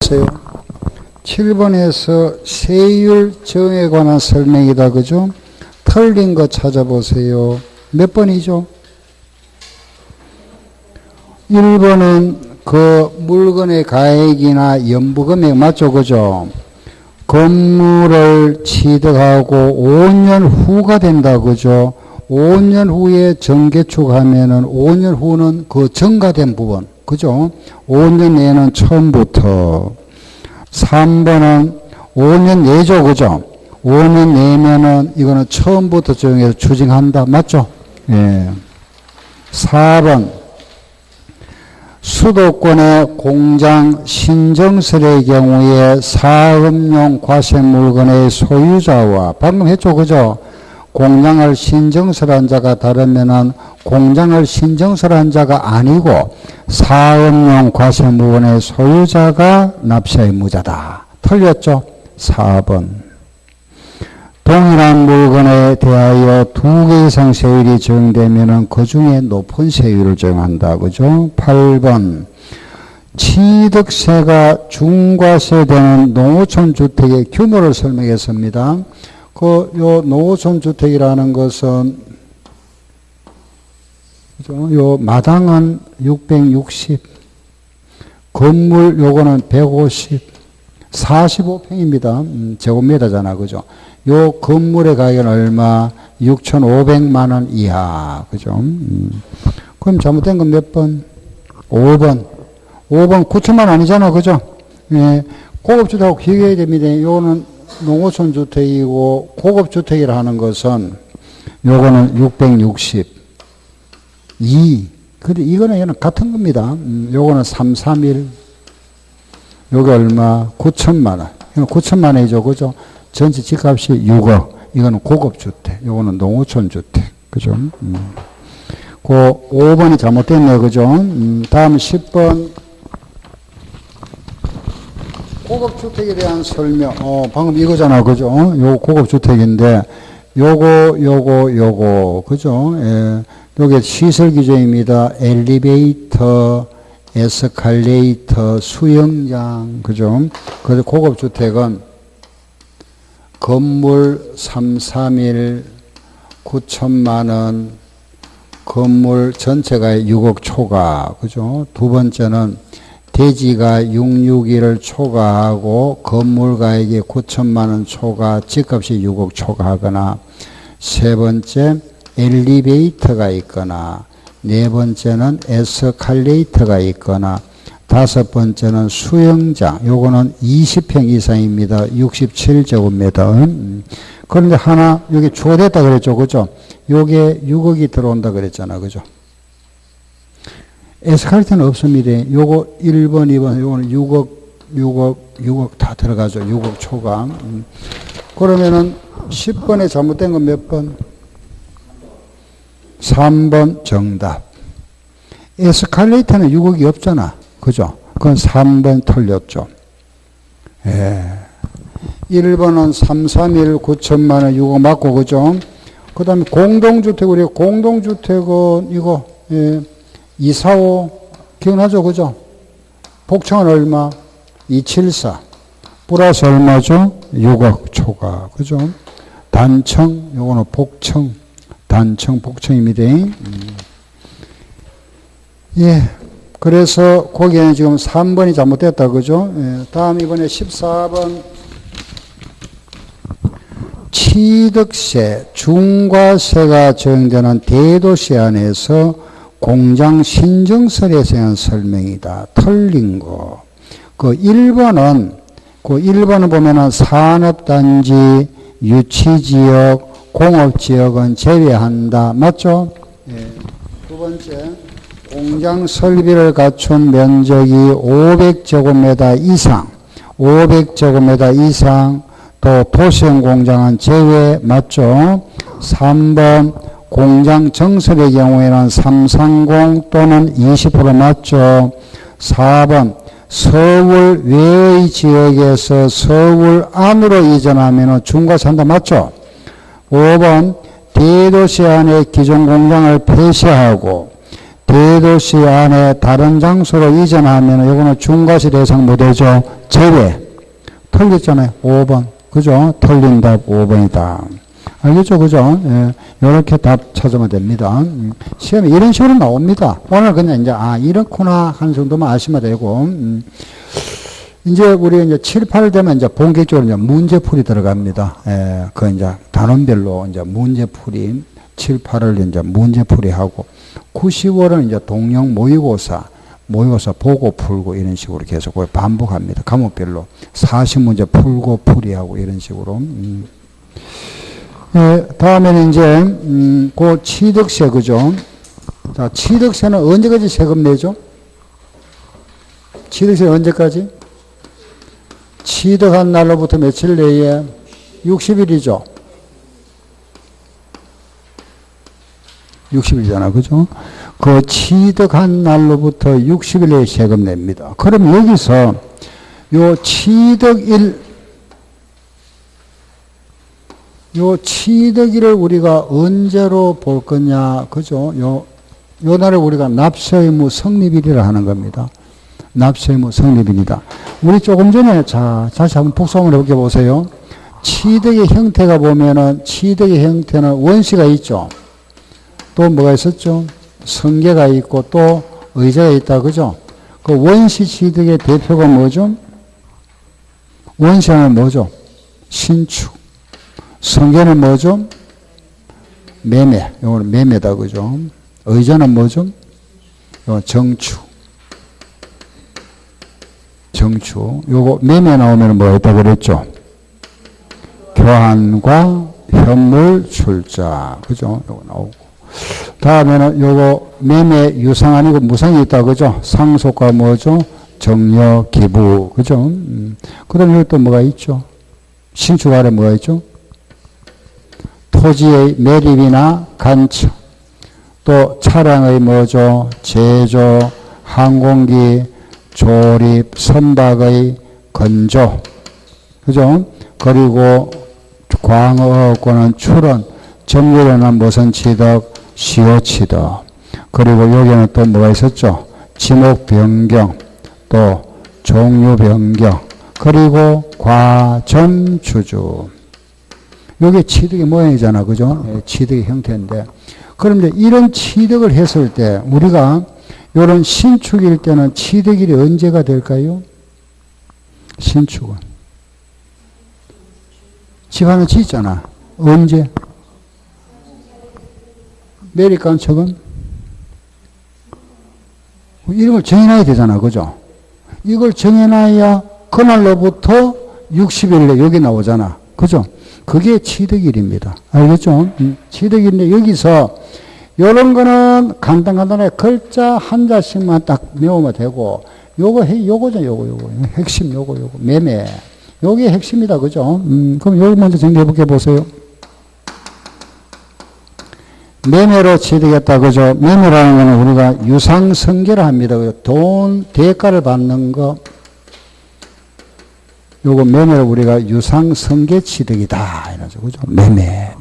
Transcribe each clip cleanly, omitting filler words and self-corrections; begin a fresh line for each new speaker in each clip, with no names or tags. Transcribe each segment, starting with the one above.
보세요. 7번에서 세율 정에 관한 설명이다. 그죠? 틀린 거 찾아보세요. 몇 번이죠? 1번은 그 물건의 가액이나 연부금액 맞죠? 그죠? 건물을 취득하고 5년 후가 된다. 그죠? 5년 후에 정개축하면은 5년 후는 그 증가된 부분. 그죠? 5년 내에는 처음부터. 3번은 5년 내죠. 그죠? 5년 내면은 이거는 처음부터 적용해서 추징한다. 맞죠? 예. 4번. 수도권의 공장 신정설의 경우에 사업용 과세 물건의 소유자와 방금 했죠. 그죠? 공장을 신정설한 자가 다르면은 공장을 신정설한 자가 아니고 사업용 과세 물건의 소유자가 납세의 무자다. 틀렸죠? 4번. 동일한 물건에 대하여 2개 이상 세율이 적용되면은 그 중에 높은 세율을 적용한다. 그죠? 8번. 취득세가 중과세되는 농어촌 주택의 규모를 설명했습니다. 요 농어촌 주택이라는 것은 요 마당은 660, 건물 요거는 150, 45평입니다. 제곱미터잖아. 그죠? 요 건물의 가격은 얼마? 6,500만 원 이하. 그죠? 그럼 잘못된 건 몇 번? 5번. 5번 9천만 원 아니잖아. 그죠? 예. 고급주택하고 비교해야 됩니다. 요거는 농어촌 주택이고 고급주택이라 하는 것은 요거는 662. 근데 이거는 얘는 같은 겁니다. 요거는 331. 요게 얼마? 9천만 원. 이건 9천만 원이죠. 그죠? 전체 집값이 6억. 이거는 고급주택. 요거는 농어촌주택. 그죠? 그 5번이 잘못됐네요. 그죠? 다음 10번. 고급주택에 대한 설명. 방금 이거잖아. 그죠? 요 고급주택인데, 요거. 그죠? 예. 요게 시설 규정입니다. 엘리베이터, 에스컬레이터, 수영장. 그죠? 그래서 고급주택은 건물 331, 9천만 원, 건물 전체가 6억 초과. 그죠? 두 번째는 대지가 661을 초과하고 건물 가액이 9천만 원 초과, 집값이 6억 초과하거나, 세 번째 엘리베이터가 있거나, 네 번째는 에스컬레이터가 있거나, 다섯 번째는 수영장. 요거는 20평 이상입니다. 67제곱미터. 그런데 하나 여기 추가됐다 그랬죠. 그죠? 요게 6억이 들어온다 그랬잖아. 그죠? 에스컬레이터는 없습니다. 요거 1번, 2번, 요거는 6억 다 들어가죠. 6억 초과. 그러면은 10번에 잘못된 건 몇 번? 3번 정답. 에스컬레이터는 6억이 없잖아. 그죠? 그건 3번 틀렸죠. 예. 1번은 331 9천만 원 6억 맞고, 그죠? 그 다음에 공동주택, 우리 공동주택은 이거, 예. 245 기억나죠? 그죠? 복층은 얼마? 274. 플러스 얼마죠? 6억 초과. 그죠? 단층, 요거는 복층. 단층, 복층입니다. 예. 그래서 거기에는 지금 3번이 잘못됐다. 그죠? 예. 다음 이번에 14번. 취득세, 중과세가 적용되는 대도시 안에서 공장 신정설에서 한 설명이다. 틀린 거. 그 1번은 보면은 산업단지, 유치지역, 공업지역은 제외한다. 맞죠? 예. 두 번째. 공장 설비를 갖춘 면적이 500제곱미터 이상, 500제곱미터 이상, 또 도시형 공장은 제외. 맞죠? 3번. 공장 정설의 경우에는 330 또는 20% 맞죠? 4번. 서울 외의 지역에서 서울 안으로 이전하면 중과세 한다. 맞죠? 5번. 대도시 안에 기존 공장을 폐쇄하고 대도시 안에 다른 장소로 이전하면 이거는 중과시 대상 뭐 되죠? 제외. 틀렸잖아요. 5번. 그죠? 틀린 답 5번이다. 알겠죠? 그죠? 예, 이렇게 답 찾으면 됩니다. 시험에 이런 식으로 나옵니다. 오늘 그냥 이제, 이렇구나 하는 정도만 아시면 되고, 이제 우리 이제 7, 8 되면 이제 본격적으로 이제 문제풀이 들어갑니다. 예, 그 이제 단원별로 이제 문제풀이, 7, 8을 이제 문제풀이 하고, 9, 10월은 이제 동영 모의고사 보고 풀고 이런 식으로 계속 반복합니다. 과목별로 40문제 풀고 풀이하고 이런 식으로. 예, 다음에는 이제 그 취득세, 그죠? 자, 취득세는 언제까지 세금 내죠? 취득세 언제까지? 취득한 날로부터 며칠 내에? 60일이죠. 60일이잖아, 그죠? 그 취득한 날로부터 60일 내에 세금 냅니다. 그럼 여기서 요 취득일을 우리가 언제로 볼 거냐, 그죠? 요 날을 우리가 납세의무 성립일이라 하는 겁니다. 납세의무 성립일이다. 우리 조금 전에, 다시 한번 복수 한번 해볼게 보세요. 취득의 형태가 보면은, 취득의 형태는 원시가 있죠. 또 뭐가 있었죠? 성계가 있고 또 의제가 있다, 그죠? 그 원시 취득의 대표가 뭐죠? 원시하면 뭐죠? 신축. 성계는 뭐죠? 매매. 이거는 매매다, 그죠? 의제는 뭐죠? 정축. 요거 매매 나오면 뭐 했다 그랬죠? 교환과 현물 출자. 그죠? 요거 나오고. 다음에는 요거 매매 유상 아니고 무상이 있다, 그죠? 상속과 뭐죠? 정려, 기부. 그죠? 그 다음에 여기 또 뭐가 있죠? 신축 아래 뭐가 있죠? 토지의 매립이나 간척. 또 차량의 뭐죠? 제조, 항공기, 조립, 선박의 건조. 그죠? 그리고 광어권은 출원, 정렬에는 무슨 취득? 시효 취득. 그리고 여기는 또 뭐가 있었죠? 지목 변경, 또 종류 변경, 그리고 과점 주주. 이게 취득의 모양이잖아, 그죠? 취득의 형태인데. 그럼 이제 이런 취득을 했을 때 우리가 이런 신축일 때는 취득일이 언제가 될까요? 신축은 집 하나 짓잖아. 언제? 매립간척은 이름을 정해놔야 되잖아, 그죠? 이걸 정해놔야 그날로부터 60일 내 여기 나오잖아, 그죠? 그게 취득일입니다. 알겠죠? 취득일인데 여기서 요런 거는 간단하게 글자 한 자씩만 딱 외우면 되고, 요거죠, 요거. 핵심 요거. 매매. 요게 핵심이다, 그죠? 그럼 요거 먼저 정리해 볼게 보세요. 매매로 취득했다, 그죠? 매매라는 거는 우리가 유상성계를 합니다. 돈, 대가를 받는 거. 요거 매매를 우리가 유상성계 취득이다. 이러죠, 그죠? 매매.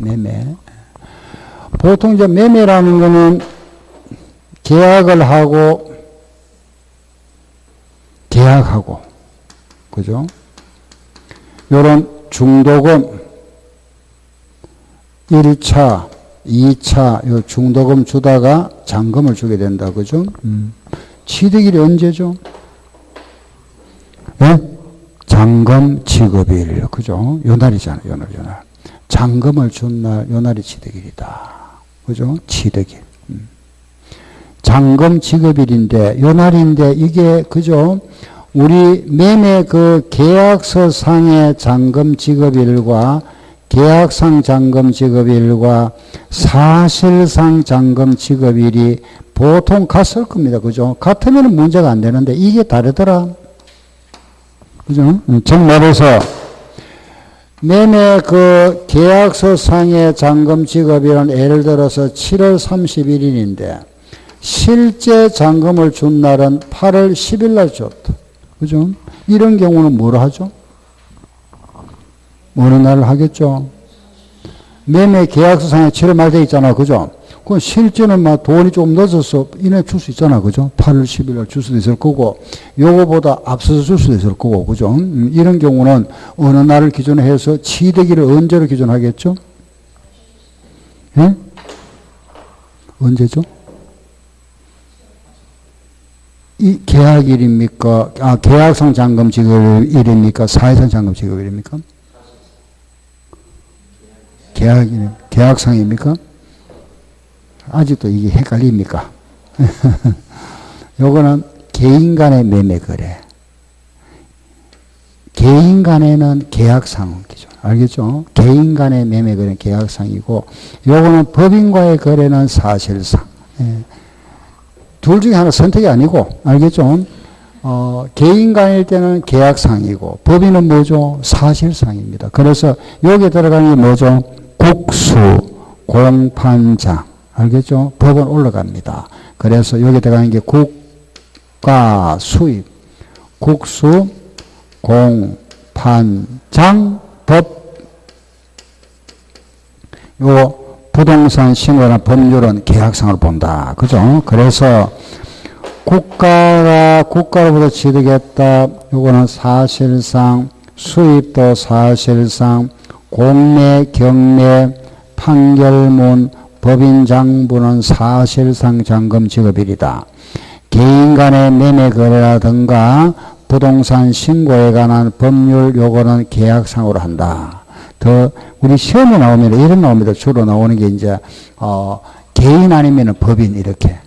보통 이제 매매라는 거는 계약하고, 그죠? 요런 중도금, 1차, 2차, 요 중도금 주다가 잔금을 주게 된다, 그죠? 취득일이 언제죠? 예? 잔금 지급일, 그죠? 요 날이잖아요, 요 날. 잔금을 준 날, 요 날이 취득일이다. 그죠? 취득일. 잔금 지급일인데, 요 날인데, 이게, 그죠? 우리 매매 그 계약서상의 잔금 지급일과 계약상 잔금 지급일과 사실상 잔금 지급일이 보통 같을 겁니다. 그죠? 같으면 문제가 안 되는데, 이게 다르더라. 그죠? 즉 말해서, 매매 그 계약서상의 잔금 지급일은 예를 들어서 7월 31일인데 실제 잔금을 준 날은 8월 10일 날 줬다. 그죠? 이런 경우는 뭐를 하죠? 어느 날을 하겠죠? 매매 계약서상에 7월 말 돼 있잖아. 그죠? 그 실제는 막 돈이 조금 늦어서 이내 줄 수 있잖아. 그죠? 8월 10일 날 줄 수도 있을 거고, 요거보다 앞서서 줄 수도 있을 거고, 그죠? 이런 경우는 어느 날을 기준으로 해서 취득일을 언제로 기준하겠죠? 예? 언제죠? 이 계약일입니까? 계약상 잔금 지급일입니까? 사회상 잔금 지급일입니까? 계약상입니까? 아직도 이게 헷갈립니까? 요거는 개인 간의 매매 거래. 개인 간에는 계약상 기준. 알겠죠? 개인 간의 매매 거래는 계약상이고, 요거는 법인과의 거래는 사실상. 예. 둘 중에 하나 선택이 아니고, 알겠죠? 개인 간일 때는 계약상이고, 법인은 뭐죠? 사실상입니다. 그래서 여기에 들어가는 게 뭐죠? 국수, 공판장. 알겠죠? 법은 올라갑니다. 그래서 여기에 들어가는 게 국가 수입, 국수, 공판장, 법. 요 부동산 신고나 법률은 계약상으로 본다. 그죠? 그래서 국가로부터 취득했다. 요거는 사실상, 수입도 사실상, 공매, 경매, 판결문, 법인장부는 사실상 잔금 지급일이다. 개인 간의 매매 거래라든가 부동산 신고에 관한 법률 요거는 계약상으로 한다. 더 우리 시험에 나오면 이런 나옵니다. 주로 나오는 게 이제 개인 아니면은 법인 이렇게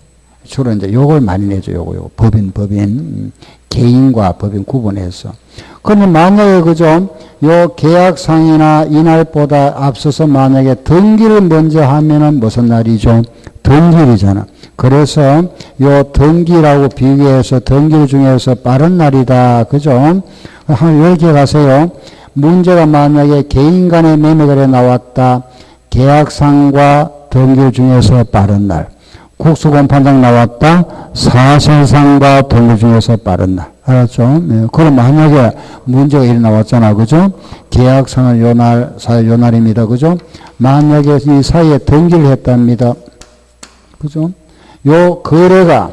주로 이제 요걸 많이 내죠. 요거 법인 개인과 법인 구분해서. 그러면 만약에 그죠? 요 계약상이나 이날보다 앞서서 만약에 등기를 먼저 하면은 무슨 날이죠? 등기일이잖아. 그래서 요 등기라고 비교해서 등기일 중에서 빠른 날이다. 그죠? 이렇게 가세요. 문제가 만약에 개인 간의 매매거래 나왔다. 계약상과 등기일 중에서 빠른 날. 국수공판장 나왔다. 사실상과 등기 중에서 빠른 날. 알았죠? 네. 그럼 만약에 문제가 이리 나왔잖아. 그죠? 계약상은 요 날, 요 날입니다. 그죠? 만약에 이 사이에 등기를 했답니다. 그죠? 요 거래가,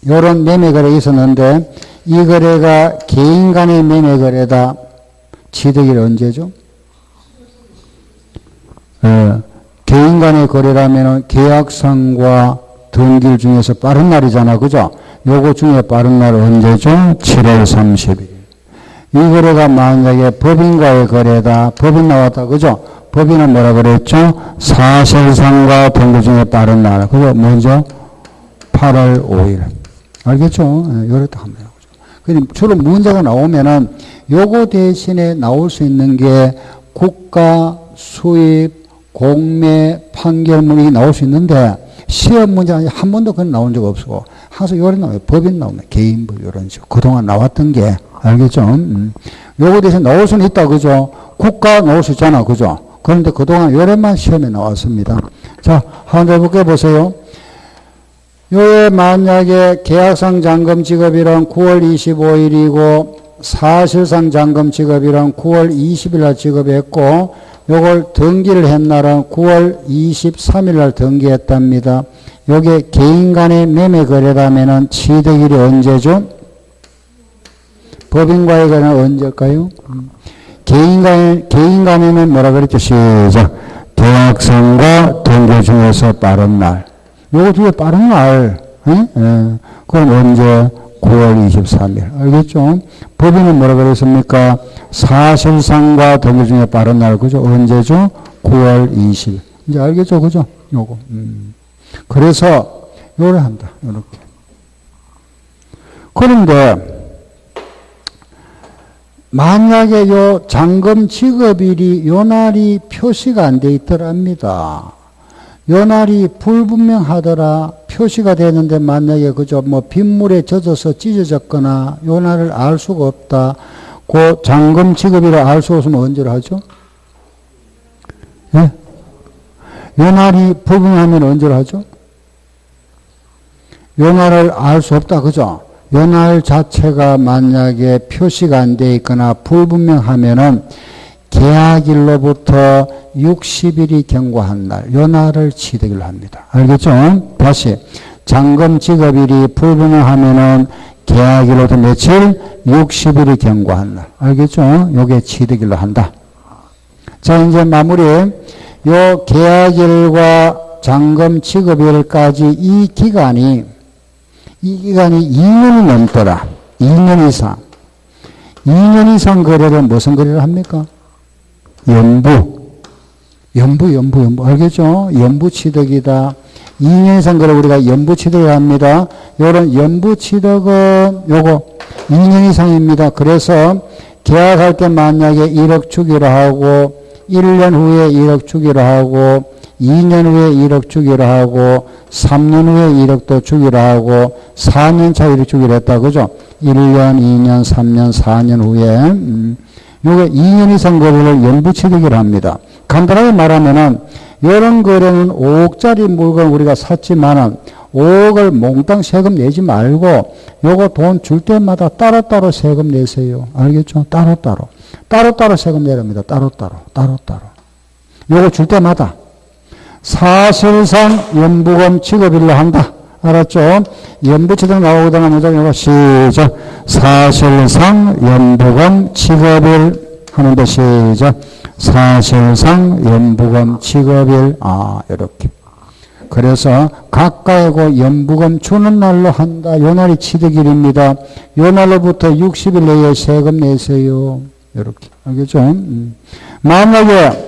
요런 매매거래가 있었는데, 이 거래가 개인 간의 매매거래다. 취득일 언제죠? 개인 간의 거래라면은 계약상과 등기일 중에서 빠른 날이잖아. 그죠? 요거 중에 빠른 날은 언제죠? 7월 30일. 이 거래가 만약에 법인과의 거래다. 법인 나왔다. 그죠? 법인은 뭐라 그랬죠? 사실상과 등기 중에 빠른 날. 그죠? 먼저 8월 5일. 알겠죠? 요렇게 하면 되죠. 근데 주로 문제가 나오면은 요거 대신에 나올 수 있는 게 국가, 수입, 공매, 판결문이 나올 수 있는데 시험 문제 한 번도 그건 나온 적 없고 항상 요래 나와요. 법인 나오네. 개인법 이런 식으로. 그동안 나왔던 게 알겠죠? 요거 대신 나올 수는 있다. 그죠? 국가 나올 수 있잖아. 그죠? 그런데 그동안 요래만 시험에 나왔습니다. 자, 한번 해볼게 보세요. 요에 만약에 계약상 잔금 지급일은 9월 25일이고 사실상 잔금 지급일은 9월 20일 날 지급했고 요걸 등기를 한 날은 9월 23일 날 등기했답니다. 요게 개인 간의 매매 거래라면은 취득일이 언제죠? 법인과의 거래는 언제일까요? 개인 간에는 뭐라 그랬죠? 시작. 계약상과 등기 중에서 빠른 날. 요거 중에 빠른 날. 그럼 언제? 9월 23일. 알겠죠? 법인은 뭐라 그랬습니까? 사실상과 등기 중에 빠른 날. 그죠? 언제죠? 9월 20일. 이제 알겠죠? 그죠? 요거. 그래서, 요를 한다. 요렇게. 그런데, 만약에 요 잔금 지급일이 요 날이 표시가 안 돼 있더랍니다. 요 날이 불분명하더라. 표시가 되는데 만약에 그저 뭐 빗물에 젖어서 찢어졌거나 요 날을 알 수가 없다. 그 잔금 지급이라 알 수 없으면 언제로 하죠? 예? 요 날이 불분명하면 언제로 하죠? 요 날을 알 수 없다. 그죠? 요 날 자체가 만약에 표시가 안 돼 있거나 불분명하면은 계약일로부터 60일이 경과한 날, 요 날을 취득일로 합니다. 알겠죠? 다시 잔금 지급일이 불분명하면은 계약일로부터 며칠? 60일이 경과한 날. 알겠죠? 요게 취득일로 한다. 자, 이제 마무리. 요 계약일과 잔금 지급일까지 이 기간이 2년이 넘더라. 2년 이상. 2년 이상 거래를 무슨 거래를 합니까? 연부. 알겠죠? 연부 취득이다. 2년 이상 거래 우리가 연부 취득을 합니다. 요런 연부 취득은 요거 2년 이상입니다. 그래서 계약할 때 만약에 1억 주기로 하고 1년 후에 1억 주기로 하고 2년 후에 1억 주기로 하고 3년 후에 1억도 주기로 하고 4년 차 1억 주기로 했다. 그죠? 1년, 2년, 3년, 4년 후에 요게 2년 이상 거래를 연부취득이라 합니다. 간단하게 말하면은 이런 거래는 5억짜리 물건 우리가 샀지만은 5억을 몽땅 세금 내지 말고 요거 돈 줄 때마다 따로따로 세금 내세요. 알겠죠? 따로따로 세금 내랍니다. 따로따로. 요거 줄 때마다 사실상 연부금 지급일로 한다. 알았죠? 연부취득 나오거나 무조건 이거 시작. 사실상 연부금 지급일 하는데 시작. 사실상 연부금 지급일. 이렇게. 그래서 가까이고 연부금 주는 날로 한다. 요 날이 취득일입니다. 요 날로부터 60일 내에 세금 내세요. 이렇게. 알겠죠? 만약에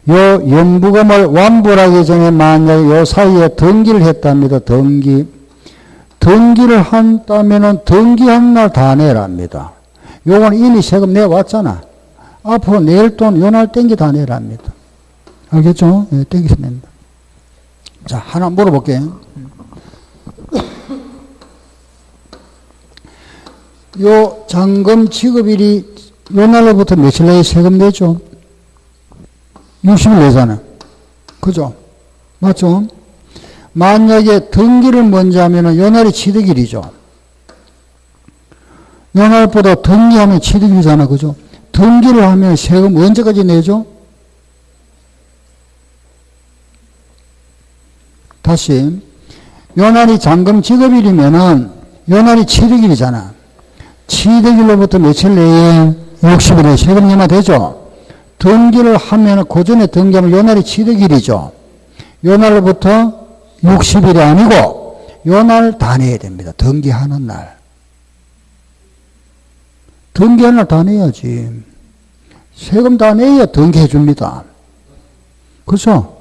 요 연부금을 완불하기 전에 만약에 요 사이에 등기를 했답니다. 등기를 한다면은 등기한 날 다 내랍니다. 요건 이미 세금 내왔잖아. 앞으로 낼 돈 요 날 땡기 다 내랍니다. 알겠죠? 네, 땡기서 냅니다. 자, 하나 물어볼게요. 요 잔금 지급일이 요 날로부터 며칠 내에 세금 내죠? 60일 내잖아. 그죠? 맞죠? 만약에 등기를 먼저 하면은 요 날이 취득일이죠. 요 날보다 등기하면 취득일이잖아. 그죠? 등기를 하면 세금 언제까지 내죠? 다시. 요 날이 잔금 지급일이면은 요 날이 취득일이잖아. 취득일로부터 며칠 내에 60일에 세금 내면 되죠? 등기를 하면 그 전에 등기하면 요 날이 취득일이죠. 요 날로부터 60일이 아니고 요 날 다 내야 됩니다. 등기하는 날. 등기하는 날 다 내야지. 세금 다 내야 등기해 줍니다. 그렇죠?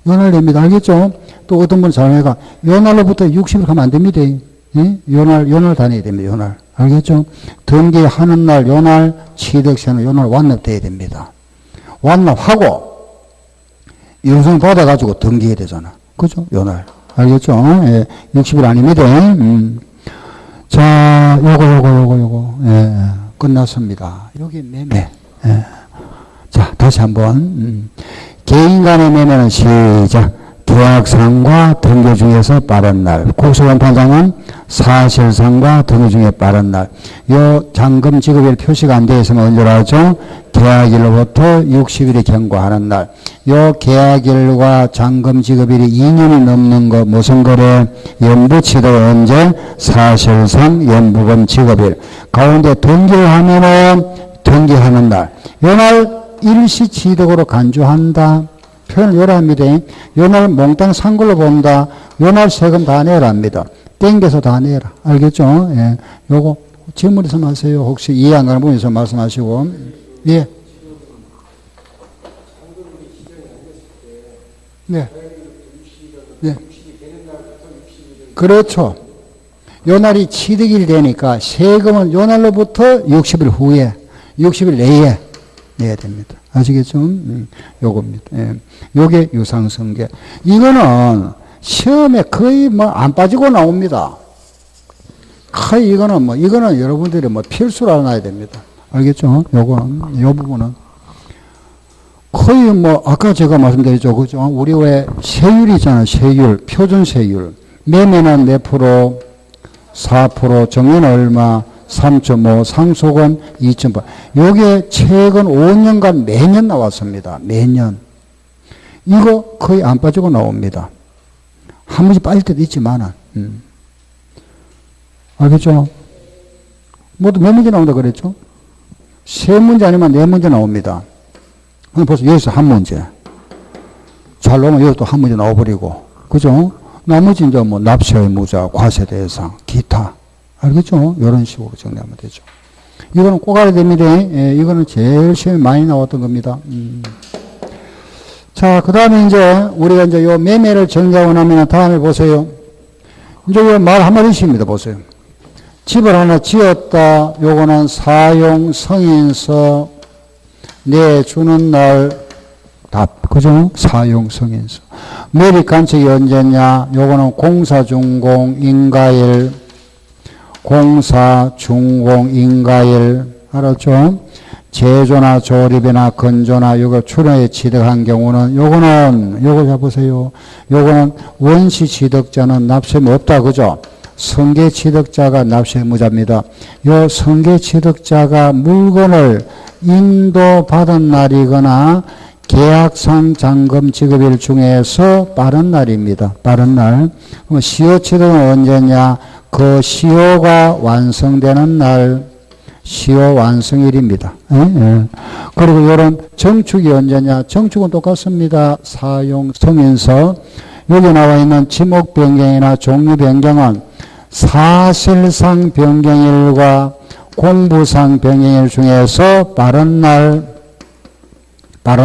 요 날 냅니다. 알겠죠? 또 어떤 분 자네가 요 날로부터 60일 가면 안 됩니다. 예? 요 날 다 내야 됩니다. 요 날. 알겠죠? 등기하는 날, 요 날, 취득세는 요 날 완납돼야 됩니다. 완납하고 영성 받아가지고 등기해야 되잖아. 그죠? 요 날. 알겠죠? 예, 60일 아닙니다. 자, 요거. 예, 끝났습니다. 여기 매매. 예. 자, 다시 한번. 개인 간의 매매는 시작. 계약상과 등기 중에서 빠른 날. 국수원 판장은 사실상과 등기 중에 빠른 날. 요 잔금 지급일 표시가 안 되어 있으면 언제로 하죠? 계약일로부터 60일이 경과하는 날. 요 계약일과 잔금 지급일이 2년이 넘는 거 무슨 거래? 연부취득 언제? 사실상 연부금 지급일. 가운데 등기를 하면은 등기하는 날. 요 날 일시취득으로 간주한다. 표현을 요라 합니다. 요 날 몽땅 산 걸로 본다. 요 날 세금 다 내랍니다. 땡겨서 다 내라. 알겠죠? 예. 요거 질문에서 마세요. 혹시 이해 안 가는 부분에서 말씀하시고. 예. 네. 네. 그렇죠. 요 날이 취득일이 되니까 세금은 요 날로부터 60일 후에, 60일 내에 내야 됩니다. 아시겠죠? 요겁니다. 예. 요게 유상승계. 이거는 시험에 거의 뭐 안 빠지고 나옵니다. 거의 이거는 여러분들이 필수로 알아놔야 됩니다. 알겠죠? 요거는, 요 부분은. 거의 아까 제가 말씀드렸죠. 그죠? 우리 왜 세율이 있잖아요. 세율, 표준 세율. 매매는 몇 프로, 4%, 정리는 얼마, 3.5, 상속은 2.8. 요게 최근 5년간 매년 나왔습니다. 매년. 이거 거의 안 빠지고 나옵니다. 한 문제 빠질 때도 있지만은. 알겠죠? 모두 몇 문제 나온다 그랬죠? 세 문제 아니면 네 문제 나옵니다. 그럼 벌써 여기서 한 문제. 잘 나오면 여기 또 한 문제 나와버리고. 그죠? 나머지 이제 뭐 납세 의무자, 과세 대상, 기타. 알겠죠? 이런 식으로 정리하면 되죠. 이거는 꼭 알아야 됩니다. 예, 이거는 제일 시험에 많이 나왔던 겁니다. 자, 그 다음에 이제 우리가 이제 요 매매를 정리하고 나면 다음에 보세요. 이제 요 말 한마디씩입니다. 보세요. 집을 하나 지었다. 요거는 사용 승인서 내주는 날 답. 그죠? 사용 승인서. 매립 간척이 언제냐? 요거는 공사 준공 인가일. 공사 준공 인가일. 알았죠? 제조나 조립이나 건조나 요거 출하에 취득한 경우는 요거 잡으세요. 요거는 원시 취득자는 납세무 없다. 그죠? 성계 취득자가 납세무자입니다. 요 성계 취득자가 물건을 인도받은 날이거나 계약상 잔금 지급일 중에서 빠른 날입니다. 빠른 날. 그럼 시효 취득은 언제냐? 그 시효가 완성되는 날, 시효 완성일입니다. 그리고 이런 정축이 언제냐? 정축은 똑같습니다. 사용 승인서. 여기 나와 있는 지목 변경이나 종류 변경은 사실상 변경일과 공부상 변경일 중에서 빠른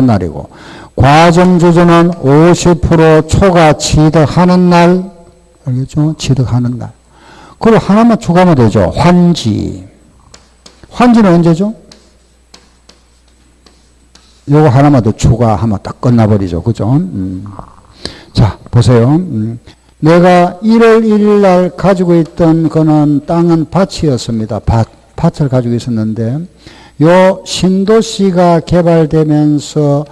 날이고, 과점주주는 50% 초과 취득하는 날, 알겠죠? 취득하는 날. 그리고 하나만 추가하면 되죠. 환지. 환지는 언제죠? 요거 하나만 더 추가하면 딱 끝나버리죠. 그죠? 자, 보세요. 내가 1월 1일 날 가지고 있던 거는 땅은 밭이었습니다. 밭을 가지고 있었는데, 요 신도시가 개발되면서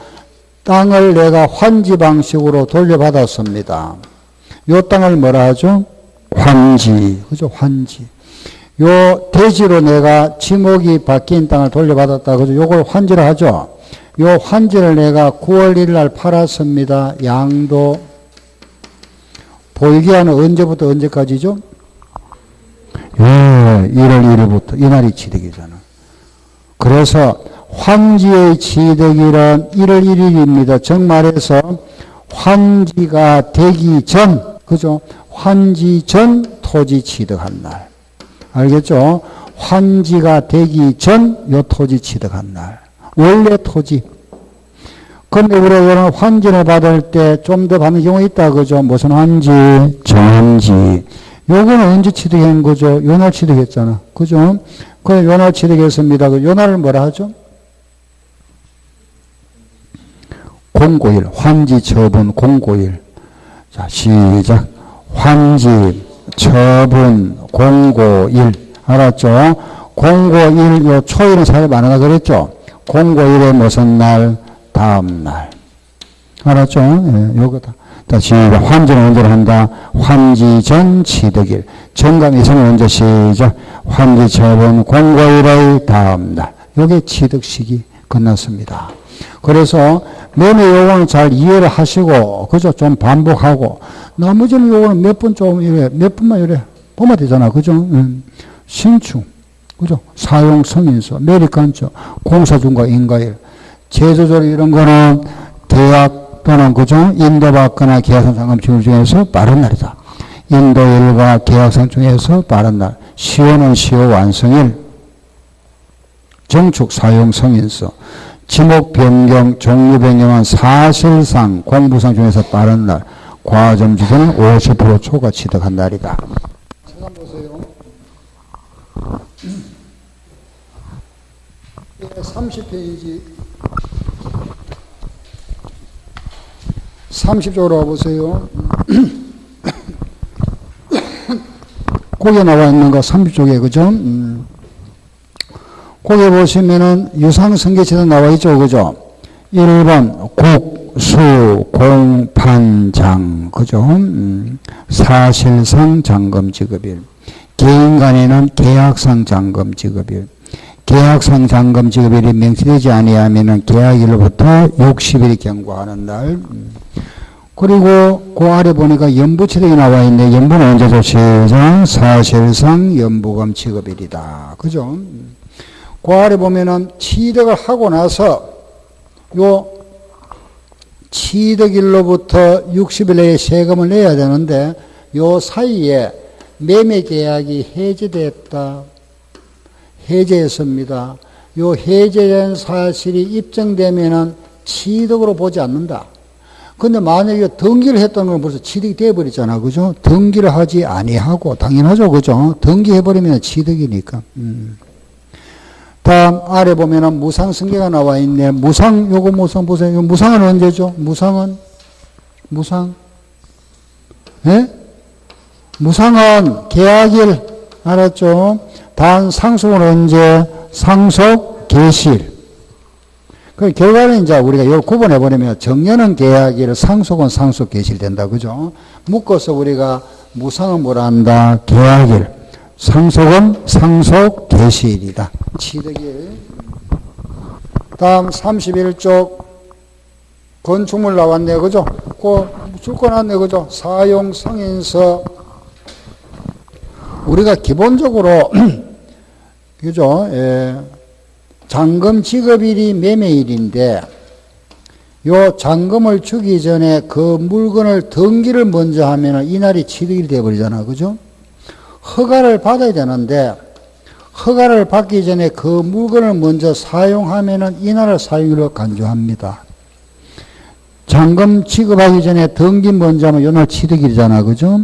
땅을 내가 환지 방식으로 돌려받았습니다. 요 땅을 뭐라 하죠? 환지. 그죠? 환지. 요 대지로 내가 지목이 바뀐 땅을 돌려받았다. 그죠? 요걸 환지로 하죠? 요 환지를 내가 9월 1일 날 팔았습니다. 양도. 보유기한은 언제부터 언제까지죠? 예, 1월 1일부터. 이날이 취득이잖아. 그래서 환지의 취득일은 1월 1일입니다. 정말해서 환지가 되기 전, 그죠? 환지 전 토지 취득한 날. 알겠죠? 환지가 되기 전 요 토지 취득한 날. 원래 토지. 근데 우리가 환지를 받을 때 좀 더 받는 경우 있다. 그죠? 무슨 환지? 정환지. 요거는 언제 취득한 거죠? 요날 취득했잖아. 그죠? 그래, 요날 취득했습니다. 요날을 뭐라 하죠? 공고일. 환지 처분 공고일. 자, 시작. 환지 처분 공고일. 알았죠? 공고일, 요 초일은 사실 많으다 그랬죠? 공고일의 무슨 날? 다음 날. 알았죠? 예, 요거다. 다시 환지는 언제 한다? 환지 전 취득일. 정감 이성은 언제 시작? 환지 처분 공고일의 다음 날. 요게 취득 시기 끝났습니다. 그래서 매매 요거는 잘 이해를 하시고, 그죠? 좀 반복하고, 나머지는 요거는 몇 번 좀 이래, 몇 분만 이래 보면 되잖아. 그죠? 신축. 그죠? 사용 승인서, 매립 간척, 공사준과 인가일, 제조조리 이런 거는 계약 또는 그죠? 인도받거나 계약상 잔금 지급 중에서 빠른 날이다. 인도일과 계약상 중에서 빠른 날. 시효는 시효 완성일. 정축 사용 승인서. 지목 변경, 종류 변경은 사실상 공부상 중에서 빠른 날. 과점 주소는 50% 초과 취득한 날이다. 잠깐 보세요. 30페이지 30쪽으로 와보세요. 거기에 나와 있는 거 30쪽에 그죠? 거기에 보시면은 유상승계치도 나와 있죠. 그죠? 1번 국, 수, 공, 판, 장. 그죠? 사실상 잔금 지급일. 개인 간에는 계약상 잔금 지급일. 계약상 잔금 지급일이 명시되지 아니하면은 계약일로부터 60일이 경과하는 날. 그리고 그 아래 보니까 연부취득이 나와 있네. 연부는 언제죠? 시장 사실상 연부금 지급일이다. 그죠? 그 아래 보면은 취득을 하고 나서 요 취득일로부터 60일 내에 세금을 내야 되는데 요 사이에 매매 계약이 해제됐다. 해제했습니다. 요 해제된 사실이 입증되면은 취득으로 보지 않는다. 근데 만약에 등기를 했던 건 벌써 취득이 돼버렸잖아. 그죠? 등기를 하지 아니하고, 당연하죠. 그죠? 등기해버리면 취득이니까. 다음, 아래 보면은 무상승계가 나와 있네. 무상, 요거 무상 보세요. 요 무상은 언제죠? 무상은? 예? 무상은 계약일. 알았죠? 단 상속은 언제? 상속 개시일. 그 결과는 이제 우리가 이걸 구분해버리면 정년은 계약일, 상속은 상속 개시일 된다. 그죠? 묶어서 우리가 무상은 뭐라 한다? 계약일. 상속은 상속 개시일이다. 취득일. 다음 31쪽 건축물 나왔네. 그죠? 그 줄거 나왔네. 그죠? 사용 승인서. 우리가 기본적으로 그죠? 잔금 지급일이 매매일인데 요 잔금을 주기 전에 그 물건을 등기를 먼저 하면 이날이 취득일이 되어버리잖아. 그죠? 허가를 받아야 되는데 허가를 받기 전에 그 물건을 먼저 사용하면 이날을 사용일로 간주합니다. 잔금 지급하기 전에 등기 먼저 하면 요날 취득일이잖아. 그죠?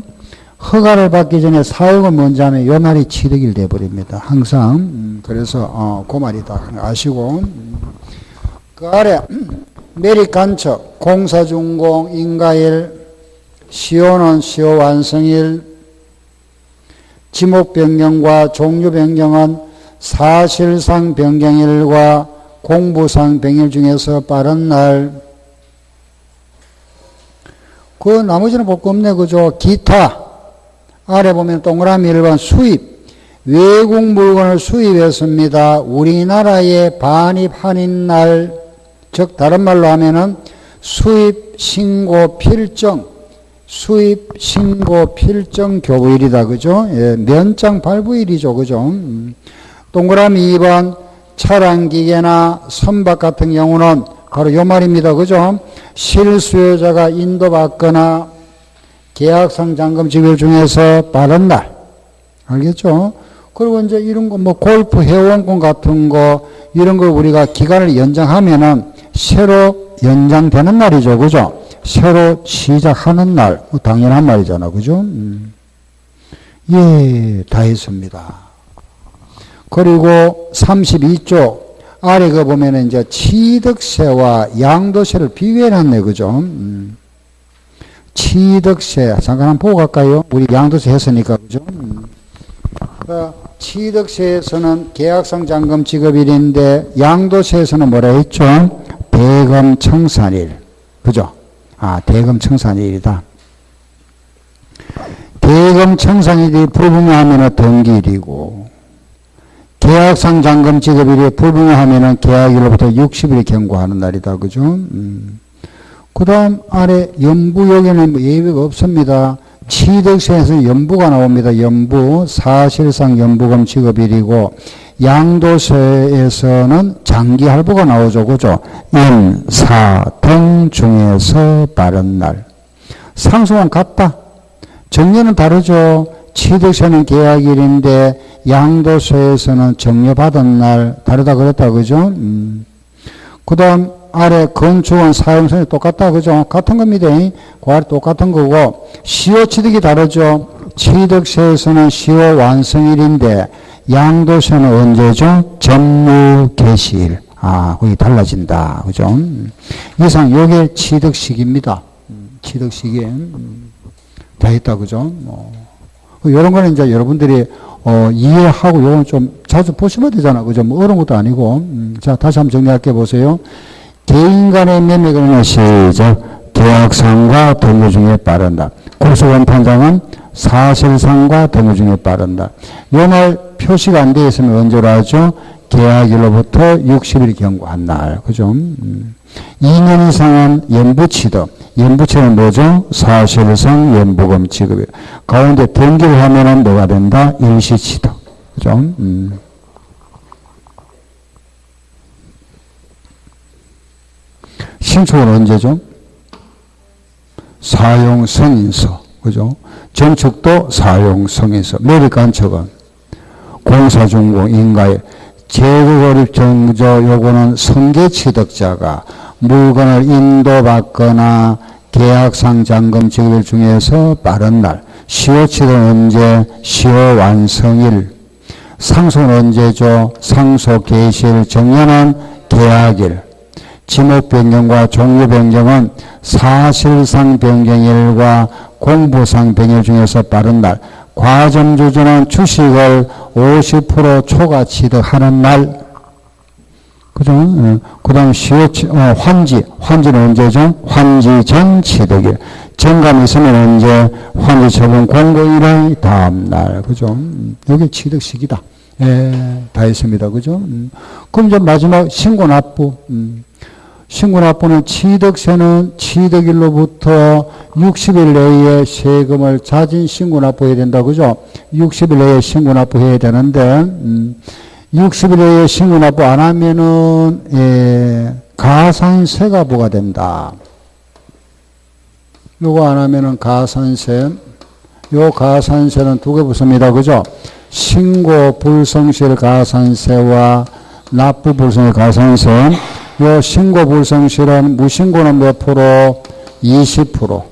허가를 받기 전에 사용을 먼저 하면 요 날이 취득일 되어버립니다. 항상. 그래서 그 말이다. 아시고. 그 아래 매립간척, 공사준공, 인가일, 시효는 시효 완성일, 지목 변경과 종류 변경은 사실상 변경일과 공부상 변경일 중에서 빠른 날. 그 나머지는 볼 거 없네. 그죠? 기타. 아래 보면 동그라미 1번 수입. 외국 물건을 수입했습니다. 우리나라에 반입하는 날, 즉 다른 말로 하면은 수입 신고 필정, 수입 신고 필정 교부일이다. 그죠? 예, 면장 발부일이죠. 그죠? 동그라미 2번 차량기계나 선박 같은 경우는 바로 요 말입니다. 그죠? 실수요자가 인도받거나 계약상 잔금 지급 중에서 빠른 날. 알겠죠? 그리고 이제 이런 거, 뭐, 골프 회원권 같은 거, 이런 걸 우리가 기간을 연장하면은 새로 연장되는 날이죠. 그죠? 새로 시작하는 날. 당연한 말이잖아. 그죠? 예, 다 했습니다. 그리고 32쪽. 아래 그 보면은 이제 취득세와 양도세를 비교해놨네. 그죠? 취득세, 잠깐 한번 보고 갈까요? 우리 양도세 했으니까, 그죠? 취득세에서는 계약상 잔금 지급일인데, 양도세에서는 뭐라 했죠? 대금 청산일. 그죠? 대금 청산일이다. 대금 청산일이 불분명하면 등기일이고, 계약상 잔금 지급일이 불분명하면 계약일로부터 60일이 경과하는 날이다. 그죠? 그 다음 아래 연부 여기는 예외가 없습니다. 취득세에서 연부가 나옵니다. 연부, 사실상 연부금 지급일이고, 양도세에서는 장기할부가 나오죠. 그죠? 인, 사, 등 중에서 빠른 날. 상속은 같다. 정년은 다르죠. 취득세는 계약일인데, 양도세에서는 정려받은 날, 다르다 그랬다. 그죠? 그 다음, 아래 건축은 사용성이 똑같다. 그죠? 같은 겁니다. 그 아래 똑같은 거고, 시효 취득이 다르죠. 취득세에서는 시효 완성일인데, 양도세는 언제죠? 전무 개시일. 거기 달라진다. 그죠? 이상, 요게 취득시기입니다. 취득시기. 다 했다. 그죠? 요런 거는 이제 여러분들이, 이해하고 요건 좀 자주 보시면 되잖아. 그죠? 뭐 어려운 것도 아니고. 자, 다시 한번 정리할게 보세요. 개인 간의 매매는 시작. 계약상과 등기 중에 빠른다. 고소원 판정은 사실상과 동의 중에 빠른 날. 요 날 표시가 안 되어 있으면 언제로 하죠? 계약일로부터 60일 경과한 날. 그죠? 2년 이상은 연부취득. 연부취득은 뭐죠? 사실상 연부금 지급이에요. 가운데 등기를 하면은 뭐가 된다? 일시취득. 그죠? 신축은 언제죠? 사용승인서. 그죠? 전축도 사용승인서. 매립간척은 공사준공 인가에 재고거립 정조 요거는 승계취득자가 물건을 인도받거나 계약상 잔금 지급 중에서 빠른 날. 시효취득은 언제? 시효 완성일. 상속은 언제죠? 상속 개시일. 정년은 계약일. 지목 변경과 종류 변경은 사실상 변경일과 공부상 변경 중에서 빠른 날. 과점주주는 주식을 50% 초과 취득하는 날. 그죠? 그 다음 환지는 언제죠? 환지 전 취득일. 정감이 있으면 언제? 환지 처분 공고일의 다음 날. 그죠? 여기 취득 시기다. 예, 다 있습니다. 그죠? 그럼 이제 마지막 신고납부. 신고납부는 취득세는 취득일로부터 60일 내에 세금을 자진 신고납부해야 된다. 그죠? 60일 내에 신고납부해야 되는데, 60일 내에 신고납부 안 하면은, 가산세가 부과된다. 요거 안 하면은 가산세. 요 가산세는 두 개 붙습니다. 그죠? 신고 불성실 가산세와 납부 불성실 가산세. 요 신고 불성실은 무신고는 몇 프로? 20%.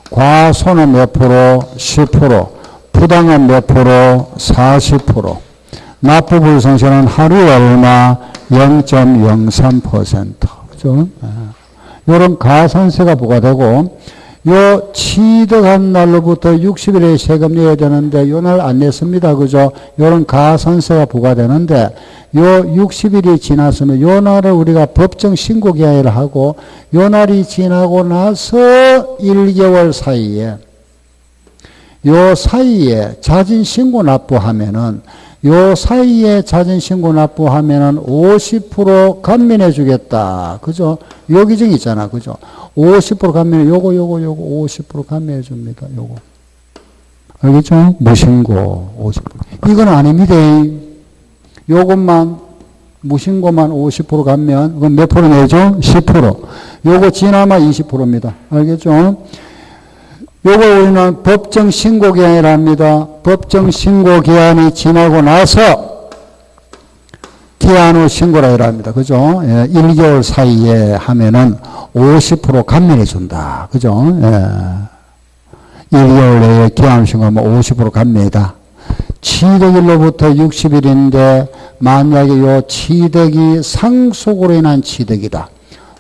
과소는 몇 프로? 10%. 부당은 몇 프로? 40%. 납부 불성실은 하루에 얼마? 0.03%. 그죠? 요런 가산세가 부과되고, 요 취득한 날로부터 60일에 세금 내야 되는데 요 날 안 냈습니다. 그죠? 요런 가산세가 부과되는데 요 60일이 지났으면 요 날을 우리가 법정 신고 기한이라 하고 요 날이 지나고 나서 1개월 사이에 요 사이에 자진 신고 납부하면은 요 사이에 자진 신고 납부하면은 50% 감면해 주겠다. 그죠? 요 규정이 있잖아. 그죠? 50% 감면해, 요거 50% 감면해 줍니다. 요거. 알겠죠? 무신고 50%. 이건 아닙니다. 요것만, 무신고만 50% 감면, 그건 몇 프로 내죠? 10%. 요거 지나면 20%입니다. 알겠죠? 요거 우리는 법정 신고 기한이라 합니다. 법정 신고 기한이 지나고 나서 기한 후 신고라 합니다. 그죠? 1개월 사이에 하면은 50% 감면해 준다. 그죠? 1개월 내에 기한 후 신고하면 50% 감면이다. 취득일로부터 60일인데 만약에 요 취득이 상속으로 인한 취득이다.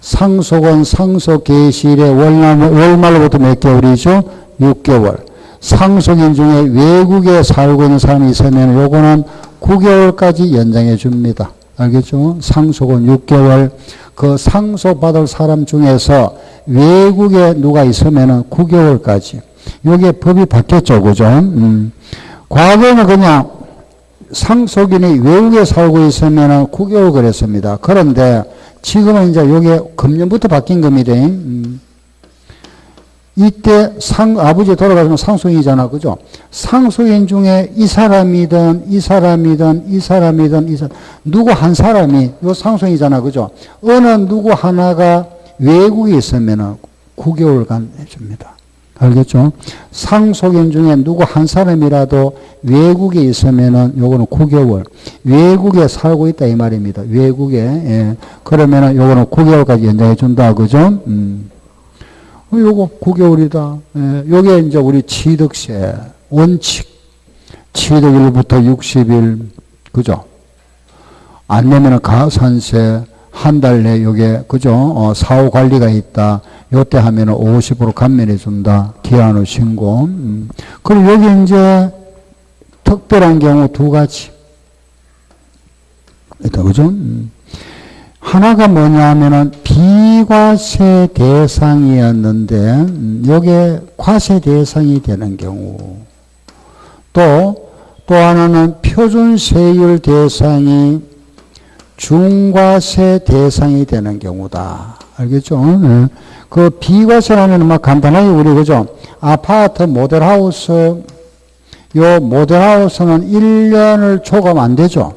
상속은 상속 개시일에 월말로부터 몇 개월이죠? 6개월. 상속인 중에 외국에 살고 있는 사람이 있으면 요거는 9개월까지 연장해 줍니다. 알겠죠? 상속은 6개월. 그 상속받을 사람 중에서 외국에 누가 있으면 9개월까지. 요게 법이 바뀌었죠. 그죠? 과거에는 그냥 상속인이 외국에 살고 있으면 9개월 그랬습니다. 그런데 지금은 이제 요게 금년부터 바뀐 겁니다. 이때 아버지 돌아가시면 상속인이잖아. 그죠? 상속인 중에 이 사람이든 누구 한 사람이 요 상속인이잖아. 그죠? 어느 누구 하나가 외국에 있으면 9개월간 해줍니다. 알겠죠? 상속인 중에 누구 한 사람이라도 외국에 있으면은 요거는 9개월. 외국에 살고 있다 이 말입니다. 외국에. 예. 그러면은 요거는 9개월까지 연장해 준다. 그죠? 요거 9개월이다. 예. 요게 이제 우리 취득세 원칙. 취득일부터 60일. 그죠? 안 내면은 가산세. 한 달 내 요게 그죠? 사후 관리가 있다. 요때 하면은 50% 감면해 준다. 기한 후 신고. 그리고 여기 이제 특별한 경우 두 가지 있다. 그죠? 하나가 뭐냐 하면은 비과세 대상이었는데 요게 과세 대상이 되는 경우. 또 하나는 표준세율 대상이 중과세 대상이 되는 경우다. 알겠죠? 그 비과세라는 막 간단하게 우리 그죠? 아파트 모델하우스, 요 모델하우스는 1년을 초과하면 안 되죠.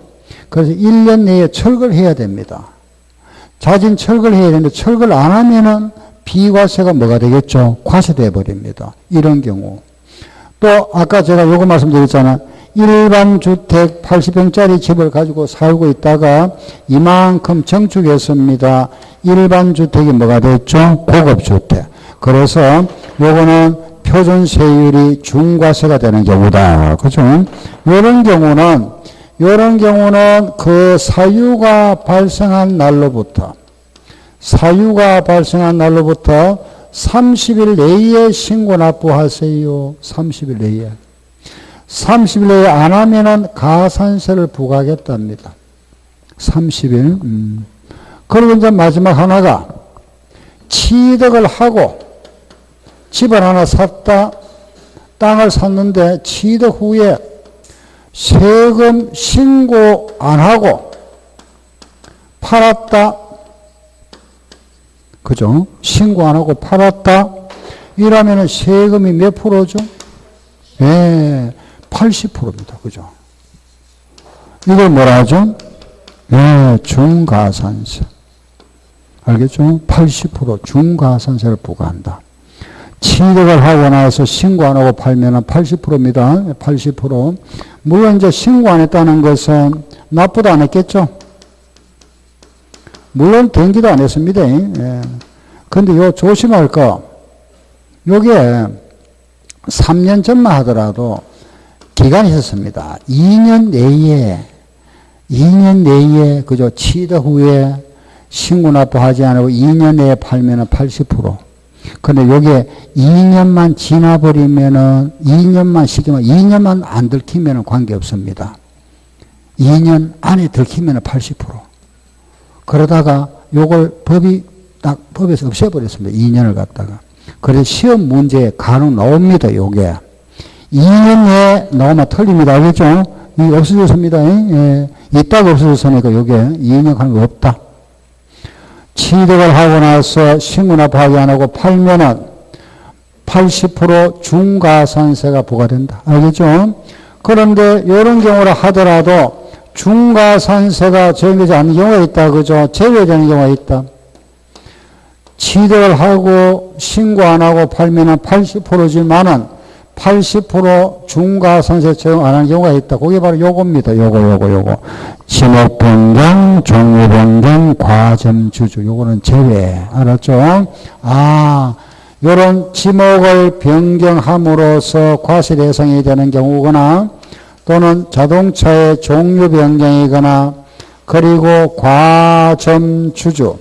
그래서 1년 내에 철거를 해야 됩니다. 자진 철거를 해야 되는데 철거를 안 하면은 비과세가 뭐가 되겠죠? 과세돼 버립니다. 이런 경우. 또 아까 제가 요거 말씀드렸잖아요. 일반 주택 80평짜리 집을 가지고 살고 있다가 이만큼 정축했습니다. 일반 주택이 뭐가 됐죠? 고급 주택. 그래서 요거는 표준 세율이 중과세가 되는 경우다. 그죠? 요런 경우는 그 사유가 발생한 날로부터 30일 내에 신고 납부하세요. 30일 내에. 30일 내에 안 하면은 가산세를 부과하겠답니다. 30일. 그리고 이제 마지막 하나가 취득을 하고 집을 하나 샀다, 땅을 샀는데 취득 후에 세금 신고 안 하고 팔았다. 그죠? 신고 안 하고 팔았다. 이러면은 세금이 몇 프로죠? 예, 80%입니다. 그죠? 이걸 뭐라 하죠? 예, 중가산세. 알겠죠? 80% 중가산세를 부과한다. 취득을 하고 나서 신고 안 하고 팔면은 80%입니다. 80%. 물론 이제 신고 안 했다는 것은 납부도 안 했겠죠? 물론 등기도 안 했습니다. 예. 근데 요 조심할 거, 요게 3년 전만 하더라도 기간이 있었습니다. 2년 내에, 그죠? 취득 후에 신고 납부하지 않고 2년 내에 팔면은 80%. 근데 요게 2년만 지나버리면은, 2년만 안 들키면은 관계없습니다. 2년 안에 들키면은 80%. 그러다가 요걸 법에서 없애버렸습니다. 2년을 갖다가. 그래서 시험 문제에 간혹 나옵니다. 요게. 2년 내에 나오면 틀립니다. 알겠죠? 이 없어졌습니다. 예. 이따가 없어졌으니까 요게 2년 하는 거 없다. 취득을 하고 나서 신고납부하지 안 하고 팔면은 80% 중과산세가 부과된다. 알겠죠? 그런데 이런 경우를 하더라도 중과산세가 적용되지 않는 경우가 있다. 그죠? 제외되는 경우가 있다. 취득을 하고 신고 안 하고 팔면은 80%지만은 80% 중과산세 적용 안 하는 경우가 있다. 그게 바로 요겁니다. 요거. 지목 변경, 종류 변경, 과점 주주. 요거는 제외. 알았죠? 요런 지목을 변경함으로써 과세 대상이 되는 경우거나 또는 자동차의 종류 변경이거나 그리고 과점 주주,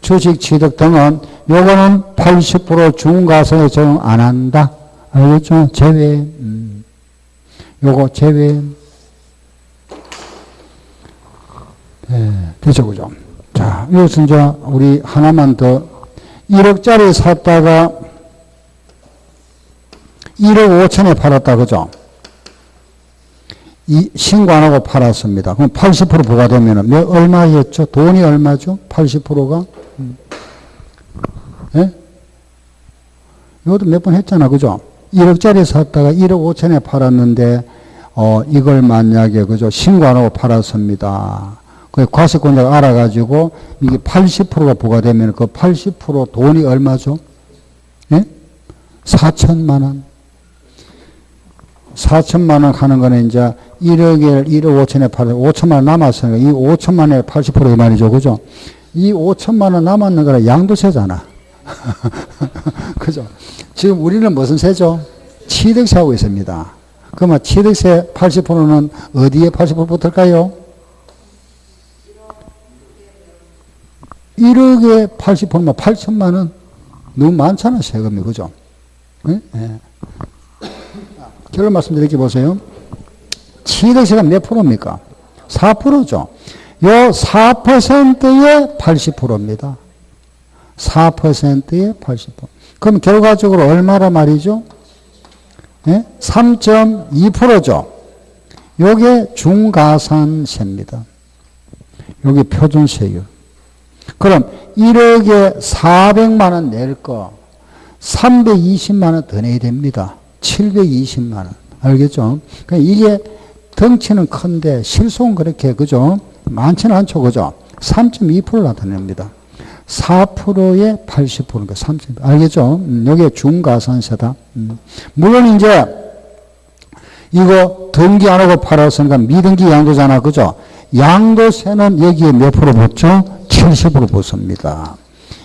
주식 취득 등은 요거는 80% 중과세에 적용 안 한다. 알겠죠? 제외. 요거 제외. 네, 됐죠, 그죠? 자, 이것은 이제 우리 하나만 더 1억짜리 샀다가 1억 5천에 팔았다, 그죠? 신고 안 하고 팔았습니다. 그럼 80% 부과되면 얼마였죠? 돈이 얼마죠? 80%가? 예? 이것도 몇 번 했잖아, 그죠? 1억짜리 샀다가 1억 5천에 팔았는데, 이걸 만약에, 그죠? 신고 안 하고 팔았습니다. 그 과세권자가 알아가지고, 이게 80%가 부과되면 그 80% 돈이 얼마죠? 예? 4천만 원. 4천만 원 하는 거는 이제 1억 5천에 팔아서 5천만 원 남았으니까 이 5천만 원에 80% 이 말이죠. 그죠? 이 5천만 원 남았는 거는 양도세잖아. 그죠? 지금 우리는 무슨 세죠? 취득세 하고 있습니다. 그러면 취득세 80%는 어디에 80% 붙을까요? 1억에 80%면 8천만 원. 너무 많잖아, 세금이. 그죠? 네? 네. 결론 말씀드릴게 보세요. 취득세가 몇 프로입니까? 4%죠. 요 4%의 80%입니다. 4%의 80%. 그럼 결과적으로 얼마라 말이죠? 예? 3.2%죠. 요게 중가산세입니다. 여기 표준세율. 그럼 1억에 400만 원 낼 거 320만 원 더 내야 됩니다. 720만 원. 알겠죠? 그러니까 이게 덩치는 큰데 실속은 그렇게 그죠? 많지는 않죠. 그죠? 3.2% 나타냅니다. 4%에 80%니까 30%. 알겠죠? 여기에 중가산세다. 물론 이제 이거 등기 안 하고 팔았으니까 미등기 양도잖아. 그죠? 양도세는 여기에 몇 프로 붙죠? 70% 붙습니다.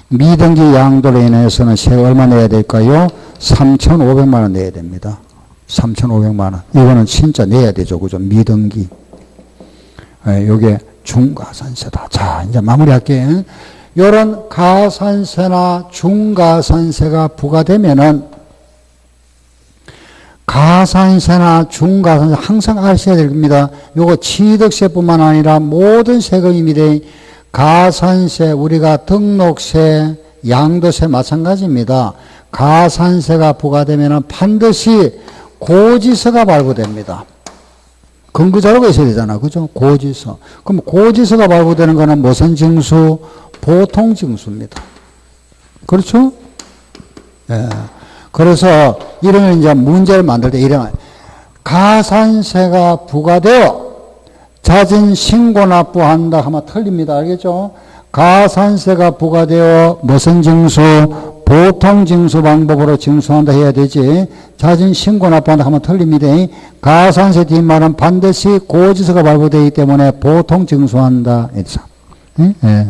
미등기 양도로 인해서는 세가 얼마 내야 될까요? 3,500만 원 내야 됩니다. 3,500만 원. 이거는 진짜 내야 되죠. 그죠? 미등기. 요게 중가산세다. 자, 이제 마무리할게요. 요런 가산세나 중가산세가 부과되면은 가산세나 중가산세 항상 아셔야 될 겁니다. 요거 취득세뿐만 아니라 모든 세금입니다. 가산세, 우리가 등록세, 양도세 마찬가지입니다. 가산세가 부과되면 반드시 고지서가 발부됩니다. 근거자료가 있어야 되잖아. 그죠? 고지서. 그럼 고지서가 발부되는 거는 무슨 징수? 보통징수입니다. 그렇죠? 예. 그래서 이러면 이제 문제를 만들 때 이러면 가산세가 부과되어 자진 신고 납부한다 하면 틀립니다. 알겠죠? 가산세가 부과되어 무슨 징수? 보통징수 방법으로 징수한다 해야 되지. 자진 신고 납부한다 하면 틀립니다. 가산세 뒷말은 반드시 고지서가 발부되기 때문에 보통징수한다. 예.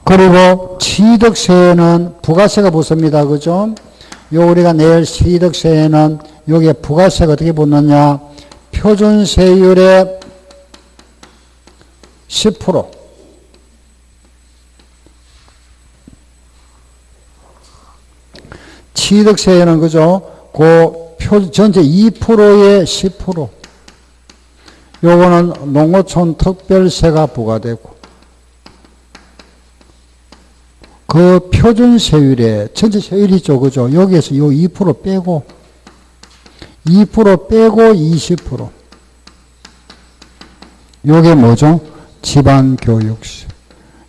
그리고 취득세에는 부가세가 붙습니다. 그죠? 요 우리가 낼 취득세에는 여기에 부가세가 어떻게 붙느냐? 표준세율의 10%. 취득세에는 그죠? 전체 2%의 10%. 요거는 농어촌 특별세가 부과되고 그 표준세율에 전체 세율이죠. 그죠? 여기에서 요 2% 빼고 2% 빼고 20%. 요게 뭐죠? 지방교육세.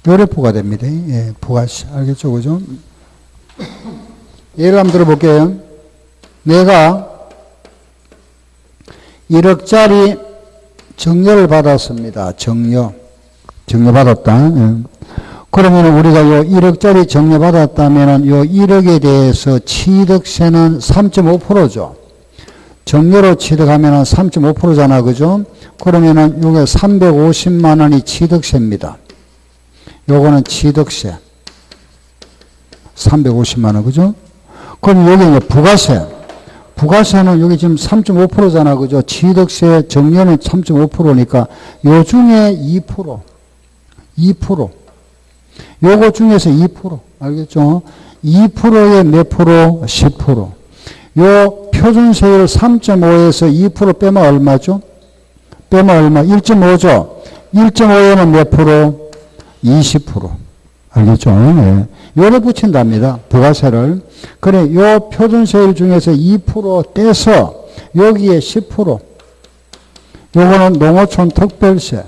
요래 부과됩니다. 예, 부가세. 알겠죠? 그죠? 예를 한번 들어볼게요. 내가 1억짜리 정려를 받았습니다. 정려 받았다. 예. 그러면 우리가 요 1억짜리 정려 받았다면 요 1억에 대해서 취득세는 3.5%죠. 정려로 취득하면 3.5%잖아. 그죠? 그러면은 요게 350만 원이 취득세입니다. 요거는 취득세. 350만 원. 그죠? 그럼 여기 이제 부가세. 부가세는 여기 지금 3.5%잖아. 그죠? 취득세 정려는 3.5%니까 요 중에 2%. 요거 중에서 2%. 알겠죠? 2%에 몇 프로? 10%. 요 표준세율 3.5에서 2% 빼면 얼마죠? 빼면 얼마? 1.5죠? 1.5에는 몇 프로? 20%. 알겠죠? 네. 요를 붙인답니다. 부가세를. 그래, 요 표준세율 중에서 2% 떼서 여기에 10%. 요거는 농어촌 특별세.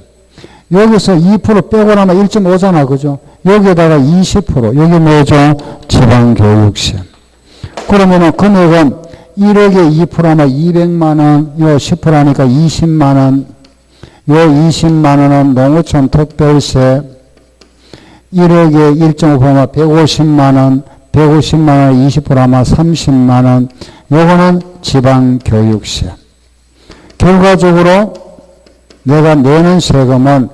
여기서 2% 빼고 나면 1.5잖아. 그죠? 여기에다가 20%. 여기 뭐죠? 지방교육세. 그러면은 금액은 1억에 2%면 200만원, 요 10% 하니까 20만원, 요 20만원은 농어촌 특별세, 1억에 1.5%면 150만원, 150만원에 20%면 30만원, 요거는 지방교육세. 결과적으로 내가 내는 세금은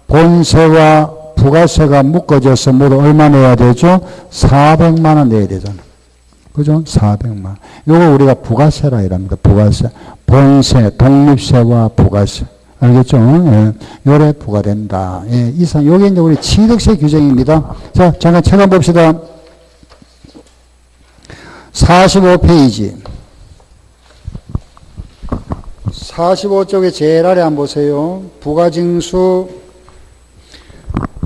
본세와 부가세가 묶어져서 모두 얼마 내야 되죠? 400만원 내야 되잖아. 그죠? 400만. 요거 우리가 부가세라 이랍니다. 부가세. 본세, 독립세와 부가세. 알겠죠? 예. 요래 부과된다. 예. 이상, 요게 이제 우리 취득세 규정입니다. 자, 잠깐 책 한번 봅시다. 45페이지. 45쪽에 제일 아래 한번 보세요. 부가징수.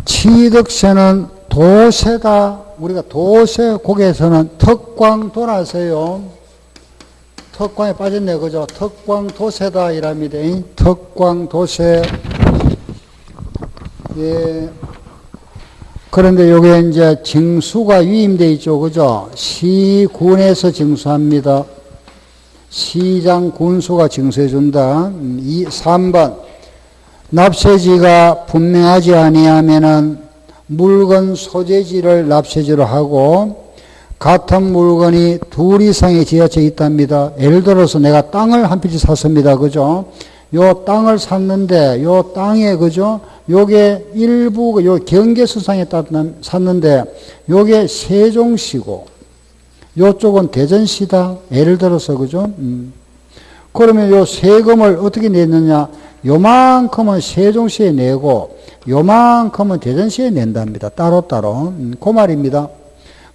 취득세는 도세가 우리가 도세 국에서는 특광도라세요. 턱광에 빠졌네, 그죠? 턱광도세다, 이랍니다. 턱광도세. 예. 그런데 요게 이제 징수가 위임되어 있죠, 그죠? 시군에서 징수합니다. 시장 군수가 징수해준다. 3번. 납세지가 분명하지 아니하면은 물건 소재지를 납세지로 하고, 같은 물건이 둘 이상의 지하체에 있답니다. 예를 들어서 내가 땅을 한 필지 샀습니다. 그죠? 요 땅을 샀는데, 요 땅에, 그죠? 요게 일부, 요 경계수상에 샀는데, 요게 세종시고, 요쪽은 대전시다. 예를 들어서, 그죠? 그러면 요 세금을 어떻게 냈느냐? 요만큼은 세종시에 내고, 요만큼은 대전시에 낸답니다. 따로따로. 그 말입니다.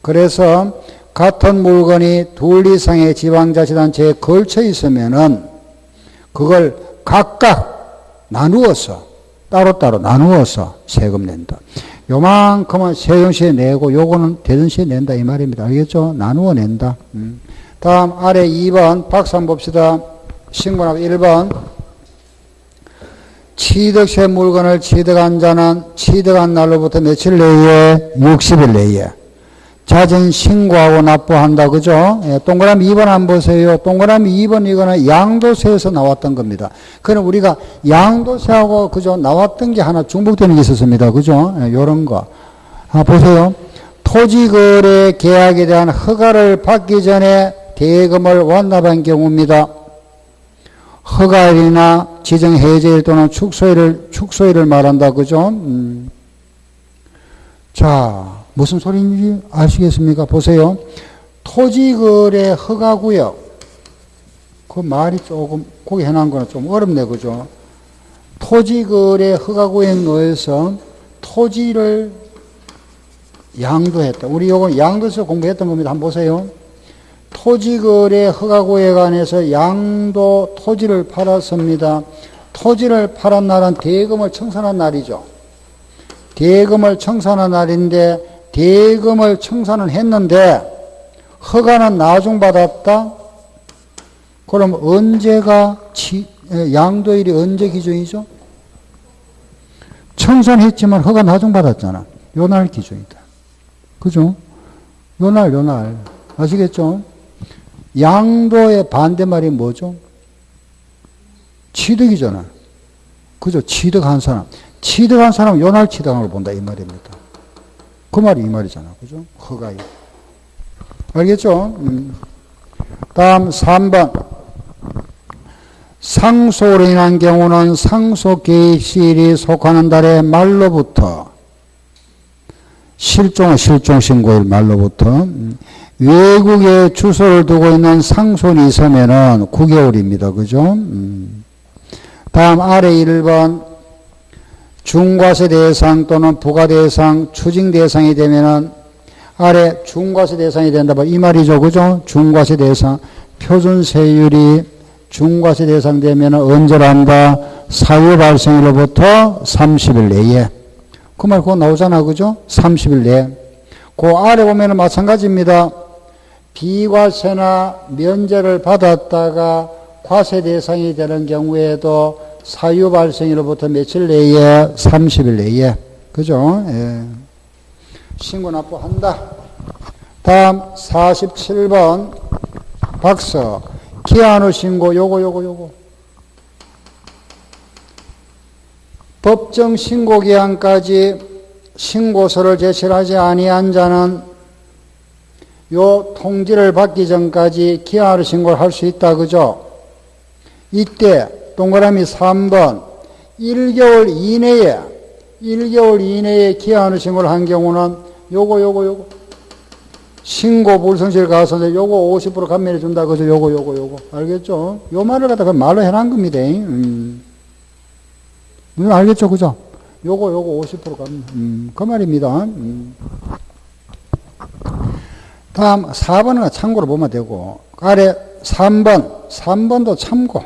그래서 같은 물건이 둘 이상의 지방자치단체에 걸쳐 있으면은 그걸 각각 나누어서 따로따로 나누어서 세금 낸다. 요만큼은 세종시에 내고 요거는 대전시에 낸다 이 말입니다. 알겠죠? 나누어 낸다. 다음 아래 2번 박스 한번 봅시다. 신고납 1번. 취득세 물건을 취득한 자는 취득한 날로부터 며칠 내에 60일 내에 자진 신고하고 납부한다. 그죠? 예, 동그라미 2번 안 보세요. 동그라미 2번 이거는 양도세에서 나왔던 겁니다. 그럼 우리가 양도세하고 그죠? 나왔던 게 하나 중복되는 게 있었습니다. 그죠? 예, 요런 거. 보세요. 토지거래 계약에 대한 허가를 받기 전에 대금을 완납한 경우입니다. 허가일이나 지정해제일 또는 축소일을 말한다. 그죠? 자, 무슨 소리인지 아시겠습니까? 보세요. 토지거래 허가구역. 그 말이 조금, 거기 해놓은 거는 좀 어렵네. 그죠? 토지거래 허가구역 내에서 토지를 양도했다. 우리 요건 양도에서 공부했던 겁니다. 한번 보세요. 토지거래 허가구역 안에서 양도 토지를 팔았습니다. 토지를 팔은 날은 대금을 청산한 날이죠. 대금을 청산한 날인데 대금을 청산은 했는데 허가는 나중 받았다? 그럼 언제가 양도일이 언제 기준이죠? 청산했지만 허가 나중 받았잖아. 요 날 기준이다. 그죠? 요 날. 아시겠죠? 양도의 반대말이 뭐죠? 취득이잖아. 그죠? 취득한 사람. 취득한 사람은 요 날 취득한 걸 본다. 이 말입니다. 그 말이 이 말이잖아. 그죠? 허가이. 알겠죠? 다음 3번. 상소로 인한 경우는 상소 개시일이 속하는 달의 말로부터 실종신고일 말로부터 외국에 주소를 두고 있는 상손이 있으면은 9개월입니다. 그죠? 다음 아래 1번 중과세 대상 또는 부과 대상, 추징 대상이 되면은 아래 중과세 대상이 된다. 이 말이죠. 그죠? 중과세 대상. 표준세율이 중과세 대상 되면은 언제란다? 사유 발생일로부터 30일 내에. 그 말 그거 나오잖아. 그죠? 30일 내에. 그 아래 보면은 마찬가지입니다. 비과세나 면제를 받았다가 과세 대상이 되는 경우에도 사유 발생일로부터 며칠 내에 30일 내에. 그죠? 예. 신고 납부한다. 다음 47번 박서 기한 후 신고 요거 법정 신고 기한까지 신고서를 제출하지 아니한 자는 요 통지를 받기 전까지 기한으로 신고를 할 수 있다. 그죠? 이때 동그라미 3번 1개월 이내에 기한으로 신고를 한 경우는 요거 신고 불성실 가서 요거 50% 감면해 준다. 그죠? 요거 알겠죠? 요 말을 갖다가 말로 해놓은 겁니다. 알겠죠? 그죠? 요거 50% 감면. 그 말입니다. 다음 4번은 참고로 보면 되고 아래 3번도 참고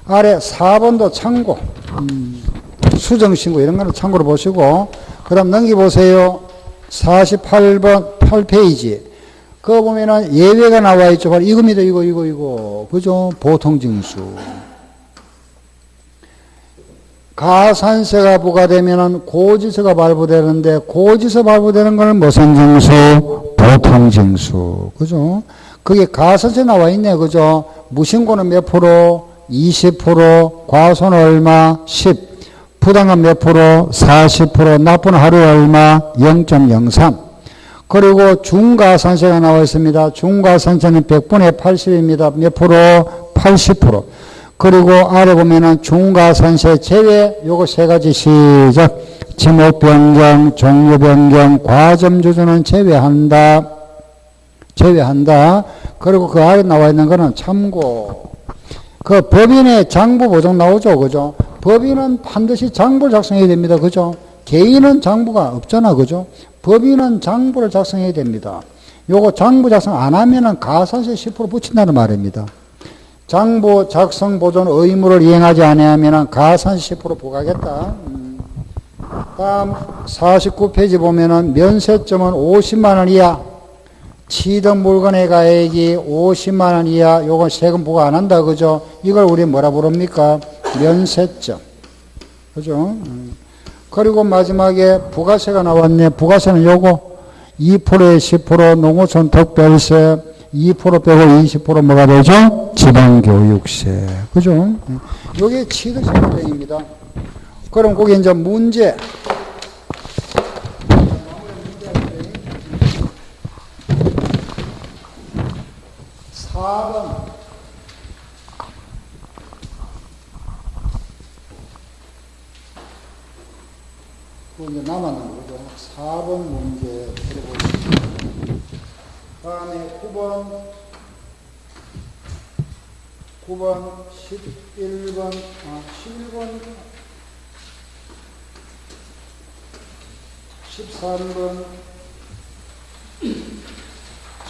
아래 4번도 참고 수정신고 이런 거는 참고로 보시고 그 다음 넘겨보세요. 48번 8페이지 그거 보면은 예외가 나와 있죠. 바로 이겁니다. 이거. 그죠? 보통징수. 가산세가 부과되면은 고지서가 발부되는데, 고지서 발부되는 거는 무슨 징수? 보통징수. 그죠? 그게 가산세 나와 있네. 그죠? 무신고는 몇 프로? 20%, 과소는 얼마? 10. 부당은 몇 프로? 40%, 납부는 하루에 얼마? 0.03. 그리고 중과산세가 나와 있습니다. 중과산세는 100분의 80입니다. 몇 프로? 80%. 그리고 아래 보면은 중과산세 제외 요거 세 가지 시작. 지목 변경, 종류 변경, 과점 조정은 제외한다. 그리고 그 아래 나와 있는 거는 참고. 그 법인의 장부 보정 나오죠. 그죠? 법인은 반드시 장부를 작성해야 됩니다. 그죠? 개인은 장부가 없잖아. 그죠? 법인은 장부를 작성해야 됩니다. 요거 장부 작성 안 하면은 가산세 10% 붙인다는 말입니다. 장부 작성 보존 의무를 이행하지 아니하면은 가산세 10% 부과하겠다. 다음 49페이지 보면은 면세점은 50만 원 이하. 치던 물건의 가액이 50만 원 이하, 요건 세금 부과 안 한다, 그죠? 이걸 우리 뭐라 부릅니까? 면세점. 그죠? 그리고 마지막에 부가세가 나왔네. 부가세는 요거 2%에 10%, 농어촌 특별세, 2% 빼고 20% 뭐가 되죠? 지방교육세. 그죠? 요게 취득세법령입니다. 그럼 거기 이제 문제. 4번. 그 이제 남았는 거죠. 4번 문제 들어보겠습니다. 다음에 9번, 11번, 11번, 13번,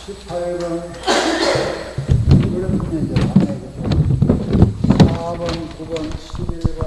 18번, 4번, 9번, 11번,